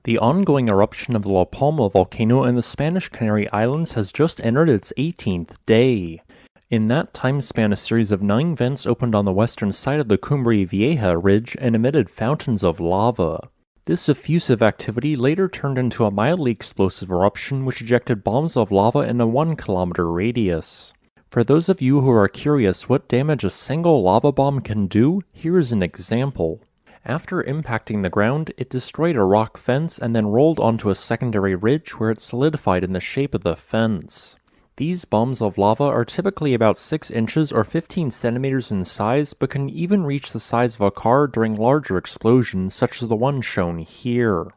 The ongoing eruption of the La Palma volcano in the Spanish Canary Islands has just entered its 18th day. In that time span, a series of 9 vents opened on the western side of the Cumbre Vieja ridge and emitted fountains of lava. This effusive activity later turned into a mildly explosive eruption which ejected bombs of lava in a 1-kilometer radius. For those of you who are curious what damage a single lava bomb can do, here is an example. After impacting the ground, it destroyed a rock fence and then rolled onto a secondary ridge where it solidified in the shape of the fence. These bombs of lava are typically about 6 inches or 15 centimeters in size, but can even reach the size of a car during larger explosions such as the one shown here.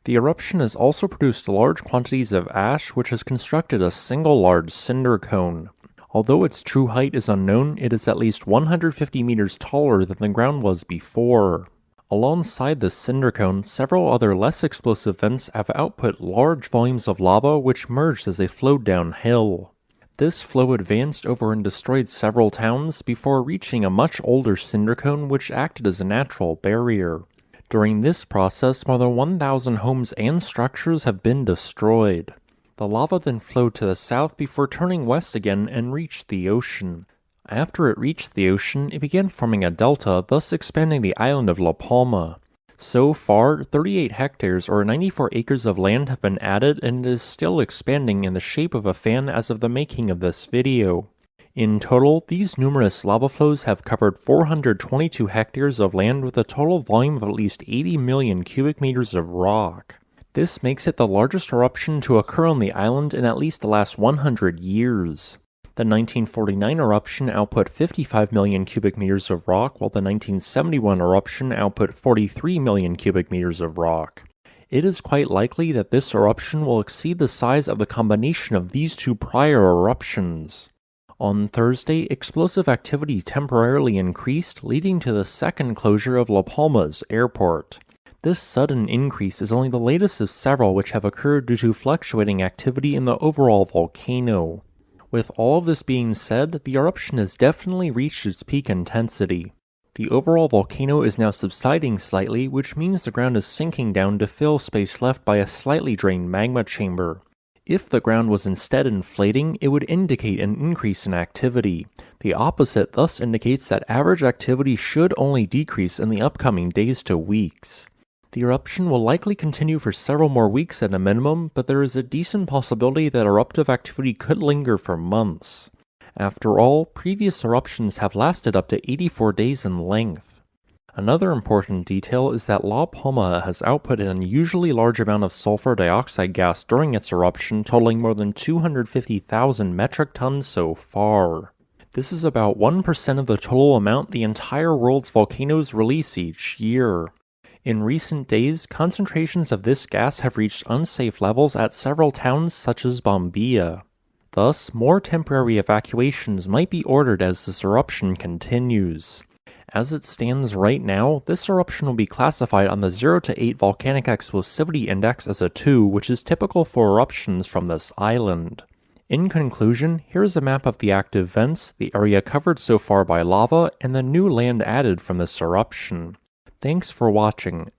The eruption has also produced large quantities of ash, which has constructed a single large cinder cone. Although its true height is unknown, it is at least 150 meters taller than the ground was before. Alongside the cinder cone, several other less explosive vents have output large volumes of lava which merged as they flowed downhill. This flow advanced over and destroyed several towns before reaching a much older cinder cone which acted as a natural barrier. During this process, more than 1,000 homes and structures have been destroyed. The lava then flowed to the south before turning west again and reached the ocean. After it reached the ocean, it began forming a delta, thus expanding the island of La Palma. So far, 38 hectares or 94 acres of land have been added, and it is still expanding in the shape of a fan as of the making of this video. In total, these numerous lava flows have covered 422 hectares of land with a total volume of at least 80 million cubic meters of rock. This makes it the largest eruption to occur on the island in at least the last 100 years. The 1949 eruption output 55 million cubic meters of rock, while the 1971 eruption output 43 million cubic meters of rock. It is quite likely that this eruption will exceed the size of the combination of these two prior eruptions. On Thursday, explosive activity temporarily increased, leading to the second closure of La Palma's airport. This sudden increase is only the latest of several which have occurred due to fluctuating activity in the overall volcano. With all of this being said, the eruption has definitely reached its peak intensity. The overall volcano is now subsiding slightly, which means the ground is sinking down to fill space left by a slightly drained magma chamber. If the ground was instead inflating, it would indicate an increase in activity. The opposite thus indicates that average activity should only decrease in the upcoming days to weeks. The eruption will likely continue for several more weeks at a minimum, but there is a decent possibility that eruptive activity could linger for months. After all, previous eruptions have lasted up to 84 days in length. Another important detail is that La Palma has output an unusually large amount of sulfur dioxide gas during its eruption, totaling more than 250,000 metric tons so far. This is about 1% of the total amount the entire world's volcanoes release each year. In recent days, concentrations of this gas have reached unsafe levels at several towns such as Bombilla. Thus, more temporary evacuations might be ordered as this eruption continues. As it stands right now, this eruption will be classified on the 0 to 8 Volcanic Explosivity Index as a 2, which is typical for eruptions from this island. In conclusion, here is a map of the active vents, the area covered so far by lava, and the new land added from this eruption. Thanks for watching.